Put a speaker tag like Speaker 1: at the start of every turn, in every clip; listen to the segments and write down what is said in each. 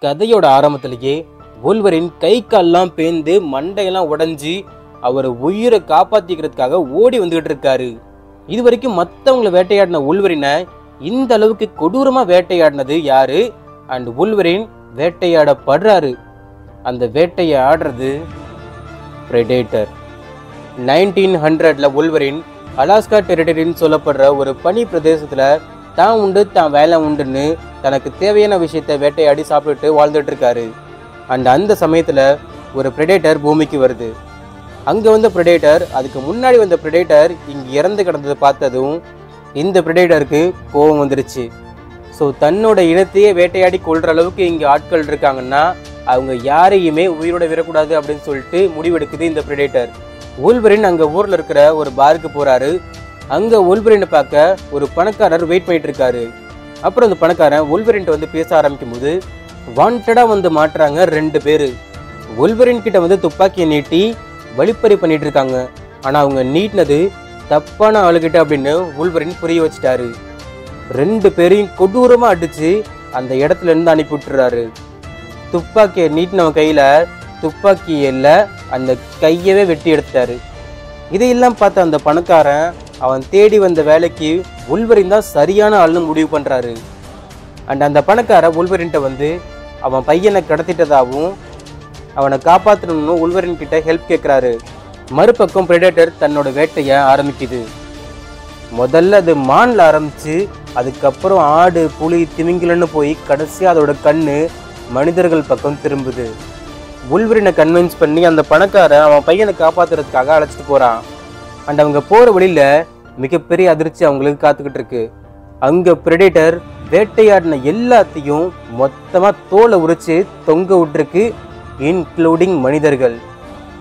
Speaker 1: கதையோட ஆரம்பத்திலேயே வொல்வரின் கை கால்லாம் பேந்து மண்டையெல்லாம் உடைஞ்சி அவர் உயிரை காப்பாத்திக்கிறதுக்காக ஓடி வந்துகிட்டு இருக்காரு. இது வரைக்கும் மற்றவங்களை வேட்டையாடின வொல்வரினை இந்த அளவுக்கு கொடூரமா வேட்டையாடினது யாரு? அண்ட் வொல்வரின் வேட்டையாடப்படுறாரு. அந்த வேட்டையை ஆடுறது பிரெடேட்டர். 1900ல வொல்வரின் அலாஸ்கா டெரிட்டரின்னு சொல்லப்படுற ஒரு பனி பிரதேசத்துல தான் உண்டு தான் வேலை உண்டுன்னு தனக்கு தேவையான விஷயத்த வேட்டையாடி சாப்பிட்டுட்டு வாழ்ந்துட்டு இருக்காரு. அண்ட் அந்த சமயத்துல ஒரு பிரெடேட்டர் பூமிக்கு வருது. அங்க வந்த பிரெடேட்டர் அதுக்கு முன்னாடி வந்த பிரெடேட்டர் இங்க இறந்து கிடந்ததை பார்த்ததும் இந்த பிரெடேட்டருக்கு கோபம் வந்துருச்சு. ஸோ தன்னோட இனத்தையே வேட்டையாடி கொள்ற அளவுக்கு இங்க ஆட்கள் இருக்காங்கன்னா அவங்க யாரையுமே உயிரோட விடக்கூடாது அப்படின்னு சொல்லிட்டு முடிவெடுக்குது இந்த பிரெடேட்டர். வொல்வரின் அங்க ஊர்ல இருக்கிற ஒரு பாருக்கு போறாரு. அங்க வொல்வரினை பார்க்க ஒரு பணக்காரர் வெயிட் பண்ணிட்டு இருக்காரு. அப்புறம் அந்த பணக்காரன் வொல்வரின் வந்து பேச ஆரம்பிக்கும் போது வாண்டடா வந்து மாட்டுறாங்க 2 பேரு. வொல்வரின் கிட்ட வந்து துப்பாக்கியை நீட்டி வழிப்பறி பண்ணிட்டு இருக்காங்க. ஆனா அவங்க நீட்டினது தப்பான ஆளுகிட்ட அப்படின்னு வொல்வரின் புரிய வச்சுட்டாரு. 2 பேரையும் கொடூரமா அடிச்சு அந்த இடத்துல இருந்து அனுப்பி விட்டுறாரு. துப்பாக்கியை நீட்டினவன் கையில துப்பாக்கி இல்ல, அந்த கையவே வெட்டி எடுத்துட்டாரு. இதையெல்லாம் பார்த்த அந்த பணக்காரன் அவன் தேடி வந்த வேலைக்கு வொல்வரின் தான் சரியான ஆள்னு முடிவு பண்றாரு. அண்ட் அந்த பணக்காரன் வொல்வரின்ட்ட வந்து அவன் பையனை கடத்திட்டதாகவும் அவனை காப்பாற்றணும்னு வொல்வரின் கிட்ட ஹெல்ப் கேட்குறாரு. மறுபக்கம் பிரெடேட்டர் தன்னோட வேட்டையை ஆரம்பிக்குது. முதல்ல அது மான்ல ஆரம்பிச்சு அதுக்கப்புறம் ஆடு, புலி, திமிங்கிலன்னு போய் கடைசியாக அதோட கண்ணு மனிதர்கள் பக்கம் திரும்புது. வொல்வரினை கன்வின்ஸ் பண்ணி அந்த பணக்காரன் அவன் பையனை காப்பாத்துறதுக்காக அழைச்சிட்டு போறான். அண்ட் அவங்க போற வழியில மிகப்பெரிய அதிர்ச்சி அவங்களுக்கு காத்துக்கிட்டு இருக்கு. அங்க பிரெடேட்டர் வேட்டையாடின எல்லாத்தையும் மொத்தமா தோலை உரிச்சு தொங்க விட்டுருக்கு, இன்க்ளூடிங் மனிதர்கள்.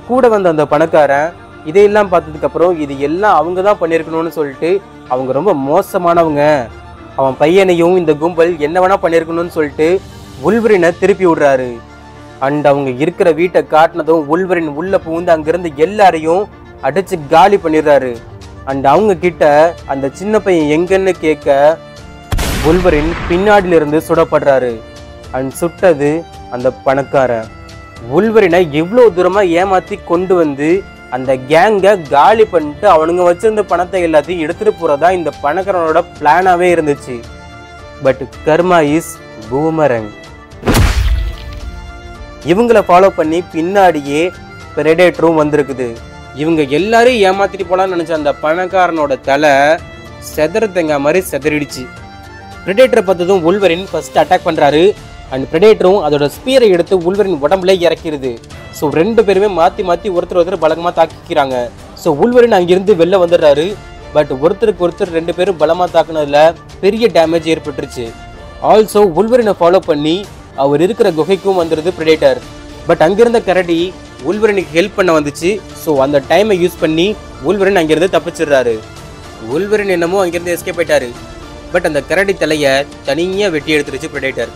Speaker 1: கூட வந்த அந்த பணக்காரன் இதையெல்லாம் பார்த்ததுக்கு அப்புறம் இது எல்லாம் அவங்க தான் பண்ணியிருக்கணும்னு சொல்லிட்டு அவங்க ரொம்ப மோசமானவங்க, அவன் பையனையும் இந்த கும்பல் என்ன வேணா பண்ணியிருக்கணும்னு சொல்லிட்டு வொல்வரினை திருப்பி விடுறாரு. அண்ட் அவங்க இருக்கிற வீட்டை காட்டினதும் வொல்வரின் உள்ள புகுந்து அங்கிருந்து எல்லாரையும் அடிச்சு காலி பண்ணிடுறாரு. அண்ட் அவங்க கிட்ட அந்த சின்ன பையன் எங்கன்னு கேட்க வொல்வரின் பின்னாடியில இருந்து சுடப்படுறாரு. அண்ட் சுட்டது அந்த பணக்காரன். வொல்வரினை எவ்வளோ தூரமா ஏமாத்தி கொண்டு வந்து அந்த கேங்கை காலி பண்ணிட்டு அவனுங்க வச்சிருந்த பணத்தை எல்லாத்தையும் எடுத்துட்டு போறதா இந்த பணக்காரனோட பிளானாவே இருந்துச்சு. But karma is பூமரங். இவங்களை ஃபாலோ பண்ணி பின்னாடியே பிரெடேட்டரும் வந்திருக்குது. இவங்க எல்லாரும் ஏமாத்திட்டு போலான்னு நினைச்ச அந்த பணக்காரனோட தலை செதற தேங்காய் மாதிரி செதறிடுச்சு. பிரெடேட்டரை பார்த்ததும் வொல்வரின் ஃபர்ஸ்ட் அட்டாக் பண்றாரு. அண்ட் பிரெடேட்டரும் அதோட ஸ்பீரை எடுத்து வொல்வரின் உடம்புல இறக்கிடுது. ஸோ 2 பேருமே மாற்றி ஒருத்தர் பலமாக தாக்கிக்கிறாங்க. ஸோ வொல்வரின் அங்கிருந்து வெளில வந்துடுறாரு. பட் ஒருத்தருக்கு ஒருத்தர் 2 பேரும் பலமாக தாக்குனதுல பெரிய டேமேஜ் ஏற்பட்டுருச்சு. ஆல்சோ வொல்வரினை ஃபாலோ பண்ணி அவர் இருக்கிற குகைக்கும் வந்துடுது பிரெடேட்டர். பட் அங்கிருந்த கரடி வொல்வரினுக்கு ஹெல்ப் பண்ண வந்துச்சு. ஸோ அந்த டைமை யூஸ் பண்ணி வொல்வரின் அங்கிருந்து தப்பிச்சிடுறாரு. வொல்வரின் என்னமோ அங்கிருந்து எஸ்கேப் ஆயிட்டாரு. பட் அந்த கரடி தலையை தனியாக வெட்டி எடுத்துருச்சு பிரெடேட்டர்.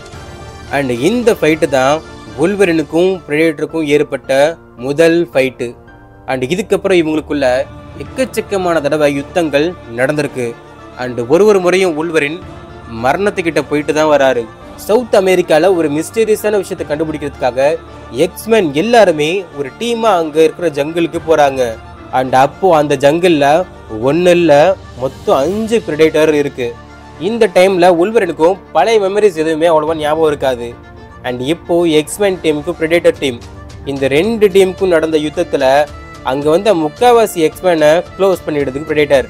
Speaker 1: அண்ட் இந்த ஃபைட்டு தான் வொல்வரினுக்கும் பிரெடேட்டருக்கும் ஏற்பட்ட முதல் ஃபைட்டு. அண்ட் இதுக்கப்புறம் இவங்களுக்குள்ள எக்கச்சக்கமான தடவை யுத்தங்கள் நடந்திருக்கு. அண்ட் ஒரு முறையும் வொல்வரின் மரணத்துக்கிட்ட போயிட்டு தான் வராரு. சவுத் அமெரிக்காவில் ஒரு மிஸ்டீரியஸான விஷயத்தை கண்டுபிடிக்கிறதுக்காக எக்ஸ்மென் எல்லாருமே ஒரு டீமா அங்க இருக்கிற ஜங்கிளுக்கு போறாங்க. அண்ட் அப்போ அந்த ஜங்கிள்ல 1 இல்லை மொத்தம் 5 பிரெடேட்டர் இருக்கு. இந்த டைம்ல வொல்வரினுக்கும் பழைய மெமரிஸ் எதுவுமே அவ்வளவா ஞாபகம் இருக்காது. அண்ட் இப்போ எக்ஸ்மென் டீமுக்கும் பிரெடேட்டர் டீம் இந்த 2 டீமுக்கும் நடந்த யுத்தத்துல அங்க வந்து முக்காவாசி எக்ஸ்மேனை க்ளோஸ் பண்ணிடுறதுக்கு பிரெடேட்டர்,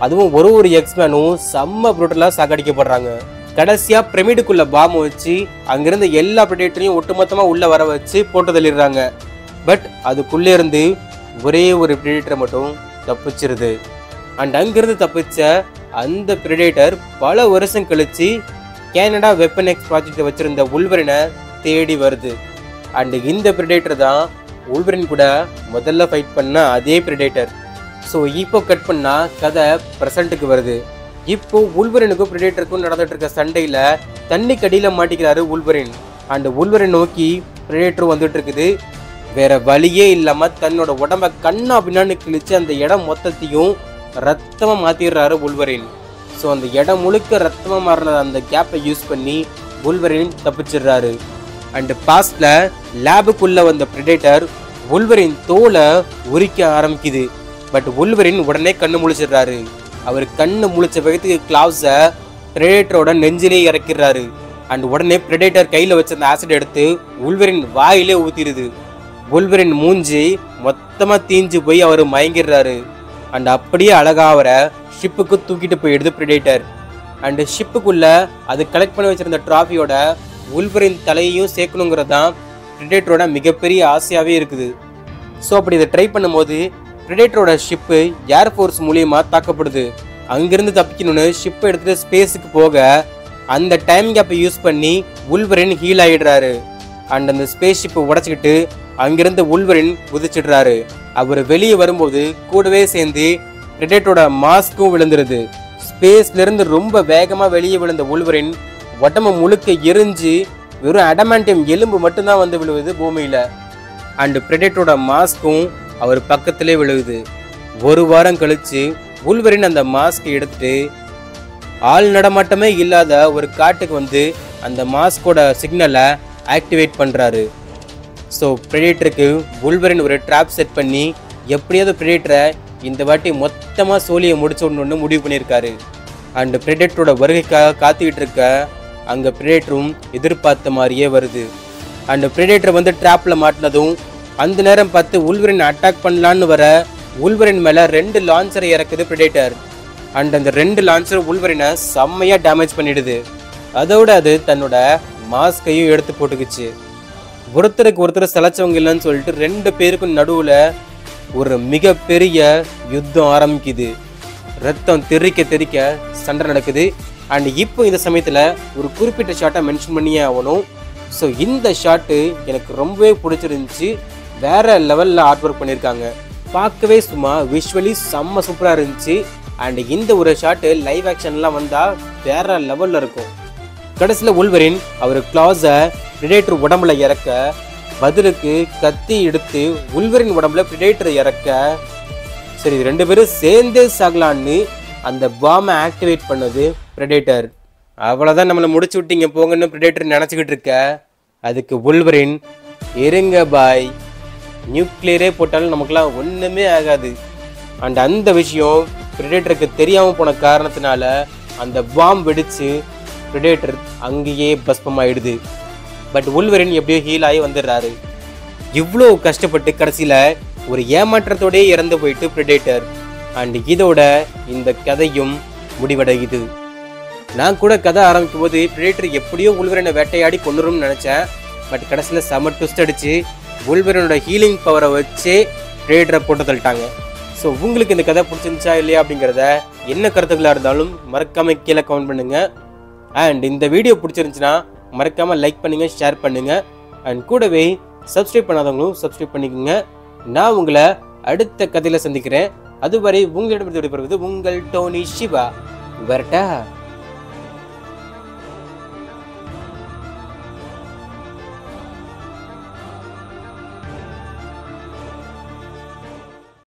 Speaker 1: அதுவும் ஒரு எக்ஸ்மேனும் செம்ம புரூட்டலா சாகடிக்கப்படுறாங்க. கடைசியா பிரமிடுக்குள்ள பாம்பு வச்சு அங்கிருந்த எல்லா பிரெடேட்டரையும் ஒட்டுமொத்தமா உள்ள வர வச்சு போட்டு தள்ளிடுறாங்க. பட் அதுக்குள்ளே இருந்து ஒரே ஒரு பிரெடேட்டரை மட்டும் தப்பிச்சிருது. அண்ட் அங்கிருந்து தப்பிச்ச அந்த பிரெடேட்டர் பல வருஷம் கழிச்சு கேனடா வெப்பன் எக்ஸ் ப்ராஜெக்ட் வச்சிருந்த வொல்வரினை தேடி வருது. அண்ட் இந்த பிரெடேட்டர் தான் வொல்வரின் கூட முதல்ல ஃபைட் பண்ண அதே பிரெடேட்டர். ஸோ இப்போ கட் பண்ணா கதை ப்ரெசண்ட்டுக்கு வருது. இப்போ வொல்வரினுக்கும் பிரெடேட்டருக்கும் நடந்துட்டு இருக்க சண்டையில தண்ணி கடியில மாட்டிக்கிறாரு வொல்வரின். அண்ட் வொல்வரின் நோக்கி பிரெடேட்டரும் வந்துட்டு இருக்குது. வேற வழியே இல்லாம தன்னோட உடம்ப கண்ணா பின்னான்னு கிழிச்சு அந்த இடம் மொத்தத்தையும் ரத்தமா மாத்திடுறாரு வொல்வரின். ஸோ அந்த இடம் முழுக்க ரத்தமா மாறின அந்த கேப்பை யூஸ் பண்ணி வொல்வரின் தப்பிச்சிடுறாரு. அண்ட் பாஸ்ட்ல லேபுக்குள்ள வந்த பிரெடேட்டர் வுல்வரின் தோலை உரிக்க ஆரம்பிக்குது. பட் வுல்வரின் உடனே கண்ணு முழிச்சிடுறாரு. அவர் கண்ணு முழிச்ச வேகத்துக்கு கிளாவ்ஸை பிரெடேட்டரோட நெஞ்சிலே இறக்கிறாரு. அண்ட் உடனே பிரெடேட்டர் கையில வச்சிருந்த ஆசிட் எடுத்து வுல்வரின் வாயிலே ஊத்திடுது. வுல்வரின் மூஞ்சி மொத்தமா தீஞ்சு போய் அவர் மயங்கிடுறாரு. அண்ட் அப்படியே அழகா அவரை ஷிப்புக்கு தூக்கிட்டு போயிடுது பிரெடேட்டர். அண்ட் ஷிப்புக்குள்ள அது கலெக்ட் பண்ணி வச்சிருந்த டிராஃபியோட வுல்வரின் தலையையும் சேர்க்கணுங்கிறது தான் பிரெடேட்டரோட மிகப்பெரிய ஆசையாவே இருக்குது. ஸோ அப்படி இதை ட்ரை பண்ணும்போது பிரெடேட்டரோட ஷிப்பு ஏர்ஃபோர்ஸ் மூலியமா தாக்கப்படுது. அங்கிருந்து தப்பிக்கணும்னு ஷிப்பை எடுத்துட்டு ஸ்பேஸுக்கு போக அந்த டைம் கேப்பை யூஸ் பண்ணி வுல்வரின் ஹீல் ஆயிடுறாரு. அண்ட் அந்த ஸ்பேஸ் ஷிப்பை உடச்சிக்கிட்டு அங்கிருந்து வுல்வரின் குதிச்சிடுறாரு. அவர் வெளியே வரும்போது கூடவே சேர்ந்து பிரெடேட்டரோட மாஸ்க்கும் விழுந்துருது. ஸ்பேஸ்ல இருந்து ரொம்ப வேகமா வெளியே விழுந்த வுல்வரின் உடம்பு முழுக்க எரிஞ்சு வெறும் அடமாண்டியம் எலும்பு மட்டும்தான் வந்து விழுவுது பூமியில. அண்ட் பிரெடேட்டரோட மாஸ்க்கும் அவர் பக்கத்திலே விழுவுது. ஒரு வாரம் கழிச்சு வுல்வரின் அந்த மாஸ்க் எடுத்துட்டு ஆள் நடமாட்டமே இல்லாத ஒரு காட்டுக்கு வந்து அந்த மாஸ்கோட சிக்னலை ஆக்டிவேட் பண்றாரு. ஸோ பிரெடேட்டருக்கு வுல்வரின் ஒரு ட்ராப் செட் பண்ணி எப்படியாவது பிரெடேட்டரை இந்த வாட்டி மொத்தமாக சோழியை முடிச்சோன்னு முடிவு பண்ணியிருக்காரு. அண்ட் பிரெடேட்டரோட வருகைக்காக காத்துக்கிட்டு இருக்க அங்கே பிரெடேட்டரும் எதிர்பார்த்த மாதிரியே வருது. அண்ட் பிரெடேட்டர் வந்து ட்ராப்ல மாட்டினதும் அந்த நேரம் பார்த்து வுல்வரின் அட்டாக் பண்ணலான்னு வர வுல்வரின் மேலே 2 லான்ச்சரை இறக்குது பிரெடேட்டர். அண்ட் அந்த 2 லான்ச்சர் வுல்வரினை செம்மையா டேமேஜ் பண்ணிடுது. அதோட அது தன்னோட மாஸ்கையும் எடுத்து போட்டுக்குச்சு. ஒருத்தருக்கு ஒருத்தர் சலைச்சவங்க இல்லைன்னு சொல்லிட்டு 2 பேருக்கும் நடுவில் ஒரு மிகப்பெரிய யுத்தம் ஆரம்பிக்குது. ரத்தம் தெறிக்க தெறிக்க சண்டை நடக்குது. அண்ட் இப்போ இந்த சமயத்தில் ஒரு குறிப்பிட்ட ஷாட்டை மென்ஷன் பண்ணியே ஆகணும். ஸோ இந்த ஷாட்டு எனக்கு ரொம்பவே பிடிச்சிருந்துச்சு. வேற லெவலில் ஆர்ட் ஒர்க் பண்ணியிருக்காங்க. பார்க்கவே சும்மா விஷுவலி செம்ம சூப்பராக இருந்துச்சு. அண்ட் இந்த ஒரு ஷாட்டு லைவ் ஆக்ஷன்லாம் வந்தால் வேற லெவலில் இருக்கும். கடைசியில் வுல்வரின் அவர் கிளாஸை பிரெடேட்டர் உடம்புல இறக்க பதிலுக்கு கத்தி எடுத்து வுல்வரின் உடம்புல பிரெடேட்டர் இறக்க சரி 2 பேரும் சேர்ந்தே சாகலான்னு அந்த பாம்பை ஆக்டிவேட் பண்ணது பிரெடேட்டர். அவ்வளோதான் நம்மளை முடிச்சு விட்டீங்க போங்கன்னு பிரெடேட்டர் நினச்சிக்கிட்டு இருக்க. அதுக்கு வுல்வரின் இருங்க பாய், நியூக்ளியரே போட்டாலும் நமக்குலாம் ஒன்றுமே ஆகாது. அண்ட் அந்த விஷயம் பிரெடேட்டருக்கு தெரியாமல் போன காரணத்தினால அந்த பாம்பு வெடிச்சு பிரெடேட்டர் அங்கேயே பஸ்பமாயிடுது. பட் வுல்வரின் எப்படியோ ஹீல் ஆகி வந்துடுறாரு. இவ்வளோ கஷ்டப்பட்டு கடைசியில் ஒரு ஏமாற்றத்தோடய இறந்து போயிட்டு பிரெடேட்டர். அண்ட் இதோட இந்த கதையும் முடிவடையுது. நான் கூட கதை ஆரம்பிக்கும் போது பிரெடேட்டர் எப்படியோ வுல்வரினை வேட்டையாடி கொண்டுரும்னு நினச்சேன். பட் கடைசியில் செம ட்விஸ்ட் அடிச்சு வுல்வரினோட ஹீலிங் பவரை வச்சு பிரெடேட்டரை போட்டு தள்ளிட்டாங்க. ஸோ உங்களுக்கு இந்த கதை பிடிச்சிருந்துச்சா இல்லையா அப்படிங்கிறத என்ன கருத்துக்களாக இருந்தாலும் மறக்காம கீழே கமெண்ட் பண்ணுங்க. அண்ட் இந்த வீடியோ பிடிச்சிருந்துச்சுன்னா மறக்காம லைக் பண்ணுங்க, ஷேர் பண்ணுங்க. அண்ட் கூடவே சப்ஸ்கிரைப் பண்ணாதவங்களும் சப்ஸ்கிரைப் பண்ணிக்கோங்க. நான் உங்களை அடுத்த கதையில சந்திக்கிறேன். அதுவரை உங்களிடமிருந்து விடைபெறுவது உங்கள் டோனி சிவா. வரட்டா?